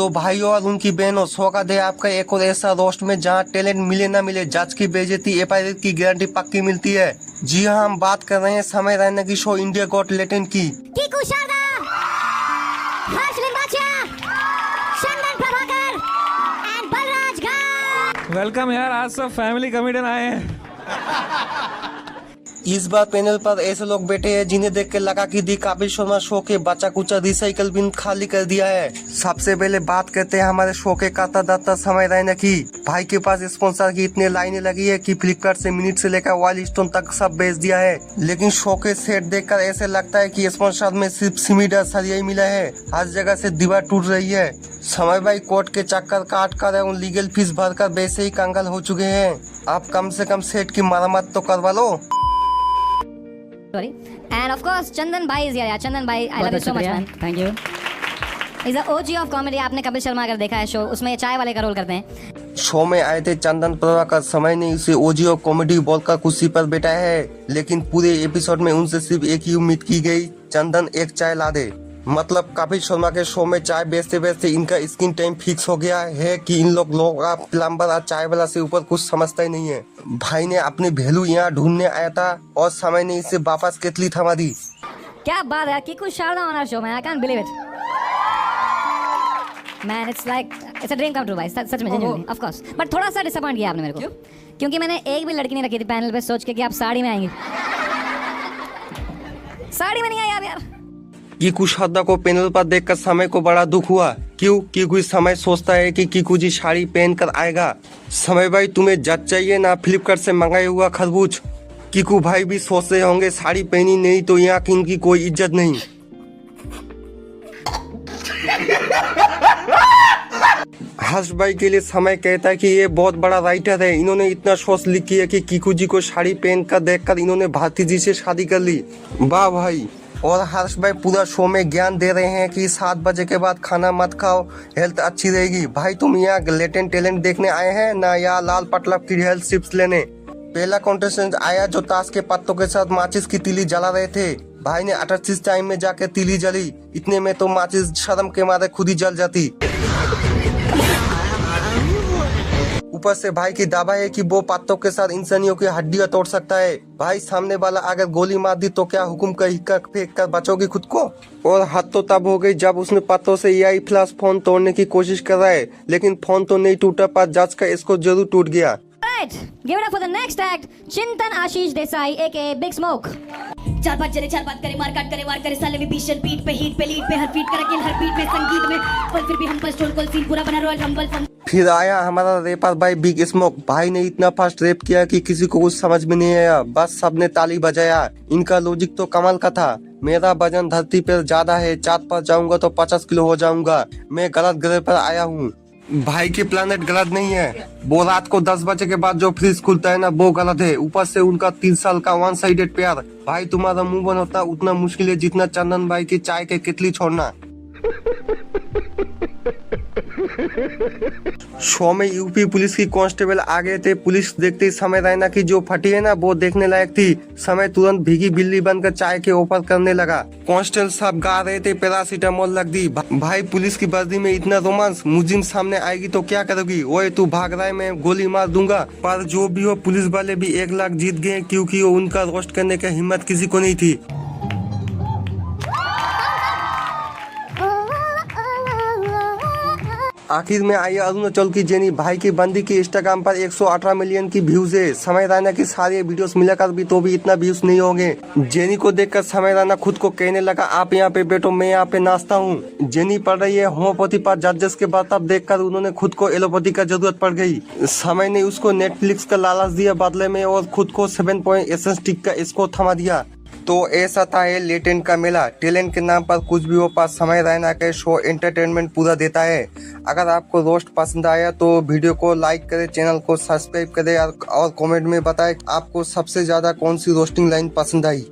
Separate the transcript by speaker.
Speaker 1: तो भाइयों और उनकी बहनों, स्वागत है आपका एक और ऐसा रोस्ट में जहां टैलेंट मिले ना मिले जज की बेइज्जती एफआईआर की गारंटी पक्की मिलती है। जी हां, हम बात कर रहे हैं समय रैना की शो इंडिया गॉट टैलेंट की।
Speaker 2: कीकू शारदा, हर्ष लिंबाचिया, चंदन प्रभाकर एंड बलराज घाट।
Speaker 3: वेलकम यार, आज सब फैमिली कॉमेडियन आए हैं।
Speaker 1: इस बार पैनल पर ऐसे लोग बैठे हैं जिन्हें देख के लगा कि दी कपिल शर्मा शो के बचा कुचा रिसाइकल बिन खाली कर दिया है। सबसे पहले बात करते हैं हमारे शो के काता दाता समय रैना की। भाई के पास स्पॉन्सर की इतनी लाइनें लगी है कि फ्लिपकार्ट से मिनट से लेकर वाइल्ड स्टोन तक सब बेच दिया है। लेकिन शो के सेट देखकर ऐसे लगता है कि स्पॉन्सर में सिर्फ सीमेंट और सरिया ही मिला है। हर जगह से दीवार टूट रही है। समय भाई कोर्ट के चक्कर काट कर एवं लीगल फीस भरकर वैसे ही कंगाल हो चुके हैं। आप कम से कम सेट की मरम्मत तो करवा लो।
Speaker 2: Sorry. And of course, Chandan bhai is here. Yeah, Chandan bhai, I love you so much, man.
Speaker 4: Thank you.
Speaker 2: He's the OG of comedy. आपने कपिल शर्मा अगर देखा है शो, उसमें ये चाय वाले का रोल करते हैं।
Speaker 1: शो में आए थे चंदन प्रभाकर। समय ने उसे ओजी और कॉमेडी बोलकर कुर्सी पर बैठा है, लेकिन पूरे एपिसोड में उनसे सिर्फ एक ही उम्मीद की गई, चंदन एक चाय ला दे। मतलब कपिल शर्मा के शो में चाय बेचते बेचते इनका स्क्रीन टाइम फिक्स हो गया है कि इन लोग प्लम्बर और चाय वाला से ऊपर कुछ समझता ही नहीं है। भाई ने अपनी वैल्यू यहाँ ढूंढने आया था और समय ने इसे वापस केतली थमा दी।
Speaker 2: क्या बात है, Kiku Sharda on our show, man. I can't believe it. Man, it's a dream come true, भाई. सच में genuinely, of course. But थोड़ा सा डिसअपॉइंट किया आपने मेरे को। क्योंकि मैंने एक भी लड़की नहीं रखी थी पैनल पे सोच के कि आप साड़ी में आएंगे। साड़ी में नहीं आई आप यार।
Speaker 1: कीकू शारदा को पैनल पर देखकर समय को बड़ा दुख हुआ। क्यों? क्योंकि समय सोचता है कि कीकू जी साड़ी पहन कर आएगा। समय भाई तुम्हें जज चाहिए ना फ्लिपकार्ट से मंगाया हुआ खरबूज। कीकू भाई भी सोच रहे होंगे साड़ी पहनी नहीं तो यहाँ की इनकी कोई इज्जत नहीं। हर्ष भाई के लिए समय कहता है कि ये बहुत बड़ा राइटर है, इन्होंने इतना सोच लिखी है कि कीकू जी को साड़ी पहन कर देखकर इन्होंने भारती जी से शादी कर ली। वाह भाई। और हर्ष भाई पूरा शो में ज्ञान दे रहे हैं कि 7 बजे के बाद खाना मत खाओ, हेल्थ अच्छी रहेगी। भाई तुम यहाँ लेटेंट टैलेंट देखने आए हैं ना या लाल पटलब की हेल्थ टिप्स लेने। पहला कॉन्टेस्टेंट आया जो ताश के पत्तों के साथ माचिस की तीली जला रहे थे। भाई ने 38 टाइम में जाके तीली जली, इतने में तो माचिस शर्म के मारे खुद ही जल जाती। ऊपर से भाई की दावा है कि वो पत्तों के साथ इंसानियों की हड्डियां तोड़ सकता है। भाई सामने वाला अगर गोली मार दी तो क्या हुक्म का हिक्का फेंक कर बचोगी खुद को? और हद तो तब हो गई जब उसने पत्तों से एआई फ्लैश फोन तोड़ने की कोशिश कर रहा है, लेकिन फोन तो नहीं टूटा पर जज का इसको जरूर टूट गया।
Speaker 2: Right, give it up for the next act, Chintan Ashish Desai, aka Big Smoke.
Speaker 5: चार बात चले चार बात करे मार करे साले विभीषण पीठ पे हीट पे लीड पे हर फीट कर अकेल हर बीट पे संगीत में पर फिर भी हम पर स्टोन कोल सीन पूरा बना रॉयल रंबल फन।
Speaker 1: फिर आया हमारा रैपर भाई बिग स्मोक। भाई ने इतना फास्ट रैप किया कि किसी को कुछ समझ में नहीं आया, बस सबने ताली बजाया। इनका लॉजिक तो कमाल का था। मेरा वजन धरती पर ज्यादा है, चांद पर जाऊंगा तो 50 किलो हो जाऊंगा। मैं गलत ग्रह पर आया हूँ। भाई की प्लेनेट गलत नहीं है, वो रात को 10 बजे के बाद जो फ्रिज खुलता है ना वो गलत है। ऊपर से उनका 3 साल का 1 साइडेड प्यार। भाई तुम्हारा मुंह बंद होता उतना मुश्किल है जितना चंदन भाई की चाय के केतली छोड़ना। शो में यूपी पुलिस की कांस्टेबल आ गए थे। पुलिस देखते ही समय रैना की जो फटी है ना वो देखने लायक थी। समय तुरंत भीगी बिल्ली बनकर चाय के ऑफर करने लगा। कांस्टेबल साहब गा रहे थे पैरासीटामोल लग दी। भाई पुलिस की वर्दी में इतना रोमांस, मुजिम सामने आएगी तो क्या करोगी? ओए तू भाग रहा है, मैं गोली मार दूंगा। पर जो भी हो पुलिस वाले भी 1 लाख जीत गए क्योंकि उनका रोस्ट करने की हिम्मत किसी को नहीं थी। आखिर में आई अरुणाचल की जेनी। भाई की बंदी की इंस्टाग्राम पर 118 मिलियन की व्यूज है। समय रैना की सारी वीडियोस मिलाकर भी तो भी इतना व्यूज नहीं होंगे। जेनी को देखकर समय रैना खुद को कहने लगा आप यहाँ पे बैठो, मैं यहाँ पे नाचता हूँ। जेनी पढ़ रही है होम्योपैथी पर जजेस के बर्ताव देखकर उन्होंने खुद को एलोपैथी का जरूरत पड़ गई। समय ने उसको नेटफ्लिक्स का लालच दिया बदले में और खुद को 7 पॉइंट एसेंस टिक का स्कोर थमा दिया। तो ऐसा था ये लेटेंट का मेला। टैलेंट के नाम पर कुछ भी हो पर समय रैना के शो एंटरटेनमेंट पूरा देता है। अगर आपको रोस्ट पसंद आया तो वीडियो को लाइक करें, चैनल को सब्सक्राइब करें और कमेंट में बताएं आपको सबसे ज्यादा कौन सी रोस्टिंग लाइन पसंद आई।